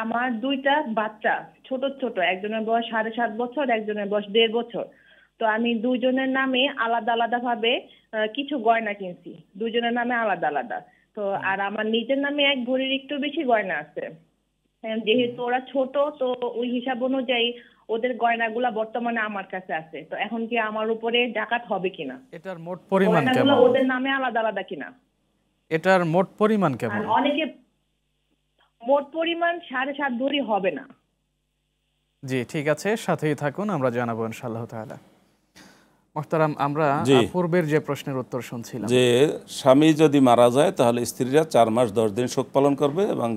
আমার দুইটা বাচ্চা, ছোট ছোট, একজনের বয়স 7.5 বছর, একজনের বয়স 1.5 বছর। তো আমি দুইজনের নামে আলাদা আলাদা ভাবে কিছু গয়না কিনছি, দুইজনের নামে আলাদা আলাদা। তো আর আমার নিজের নামে 1 ভরির একটু বেশি গয়না আছে। যেহেতু ওরা ছোট, তো ওই হিসাব অনুযায়ী ওদের গয়নাগুলা বর্তমানে আমার কাছে আছে। তো এখন কি আমার উপরে জাকাত হবে কিনা? এটার মোট পরিমাণ গয়নাগুলো কেমন? ওদের নামে আলাদা আলাদা কিনা? এটার মোট পরিমাণ আর কেমন? অনেকে মোট পরিমাণ 7.5 ভরি হবে না। জি, ঠিক আছে, সাথেই থাকুন, আমরা জানাবো ইনশাআল্লাহ তাআলা। মুহতারাম, আমরা জি, পূর্বের যে প্রশ্নের উত্তর শুনছিলাম। যে স্বামী যদি মারা যায় তাহলে স্ত্রীরা 4 মাস 10 দিন শোক পালন করবে এবং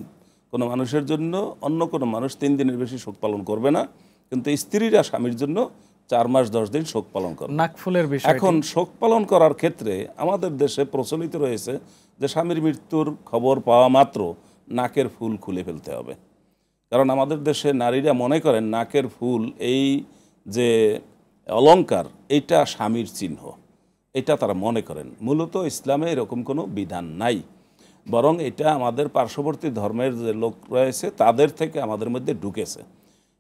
কোনো মানুষের জন্য অন্য কোনো মানুষ 3 দিনের বেশি শোক পালন করবে না, কিন্তু স্ত্রীরা স্বামীর জন্য 4 মাস 10 দিন শোক পালন করবে। নাকফুলের বিষয় এখন শোক পালন করার ক্ষেত্রে আমাদের দেশে প্রচলিত রয়েছে যে স্বামীর মৃত্যুর খবর পাওয়া মাত্র নাকের ফুল খুলে ফেলতে হবে। কারণ আমাদের দেশে নারীরা মনে করেন নাকের ফুল, এই যে অলংকার, এইটা স্বামীর চিহ্ন, এটা তারা মনে করেন। মূলত ইসলামে এরকম কোনো বিধান নাই, বরং এটা আমাদের পার্শ্ববর্তী ধর্মের যে লোক রয়েছে তাদের থেকে আমাদের মধ্যে ঢুকেছে।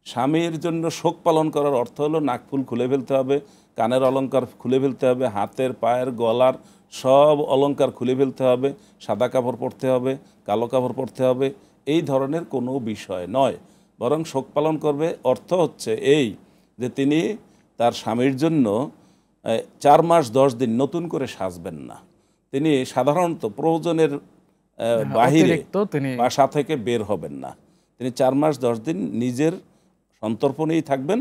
স্বামীর জন্য শোক পালন করার অর্থ হলো নাকফুল খুলে ফেলতে হবে, কানের অলংকার খুলে ফেলতে হবে, হাতের পায়ের গলার সব অলংকার খুলে ফেলতে হবে, সাদা কাপড় পরতে হবে, কালো কাপড় পরতে হবে, এই ধরনের কোনো বিষয় নয়। বরং শোক পালন করবে অর্থ হচ্ছে এই যে তিনি তার স্বামীর জন্য 4 মাস 10 দিন নতুন করে সাজবেন না। তিনি সাধারণত প্রয়োজনের বাহিরে বাসা থেকে বের হবেন না। তিনি 4 মাস 10 দিন নিজের সন্তর্পণেই থাকবেন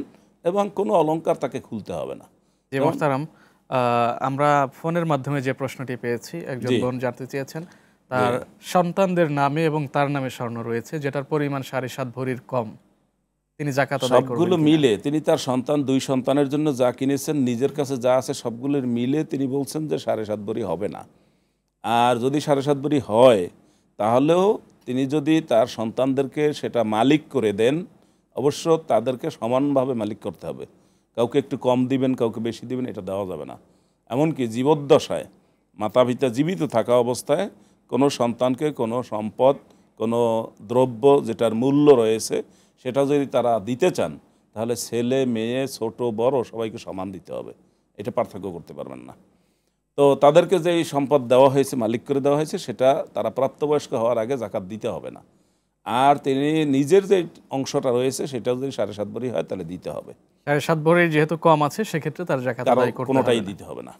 এবং কোনো অলংকার তাকে খুলতে হবে না। জি মুহতারাম, আমরা ফোনের মাধ্যমে যে প্রশ্নটি পেয়েছি, একজন বোন জানতে চেয়েছেন তার সন্তানদের নামে এবং তার নামে স্বর্ণ রয়েছে যেটার পরিমাণ 7.5 ভরির কম, তিনি যাকাত আদায় করবেন সবগুলো মিলে তিনি তার সন্তান, 2 সন্তানের জন্য যা কিনেছেন, নিজের কাছে যা আছে সবগুলোর মিলে তিনি বলছেন যে 7.5 ভরি হবে না। আর যদি 7.5 ভরি হয় তাহলেও তিনি যদি তার সন্তানদেরকে সেটা মালিক করে দেন, অবশ্য তাদেরকে সমানভাবে মালিক করতে হবে। কাউকে একটু কম দিবেন, কাউকে বেশি দিবেন, এটা দেওয়া যাবে না। এমনকি জীবদ্দশায় মাতা পিতা জীবিত থাকা অবস্থায় কোনো সন্তানকে কোনো সম্পদ, কোনো দ্রব্য যেটার মূল্য রয়েছে সেটা যদি তারা দিতে চান তাহলে ছেলে মেয়ে ছোট বড় সবাইকে সমান দিতে হবে, এটা পার্থক্য করতে পারবেন না। তো তাদেরকে যে এই সম্পদ দেওয়া হয়েছে, মালিক করে দেওয়া হয়েছে, সেটা তারা প্রাপ্তবয়স্ক হওয়ার আগে জাকাত দিতে হবে না। আর তিনি নিজের যে অংশটা রয়েছে সেটা যদি 7.5 ভরি হয় তাহলে দিতে হবে। 7.5 ভরির যেহেতু কম আছে সেক্ষেত্রে তার জাকাত আদায় করতে হবে না, কোনোটাই দিতে হবে না।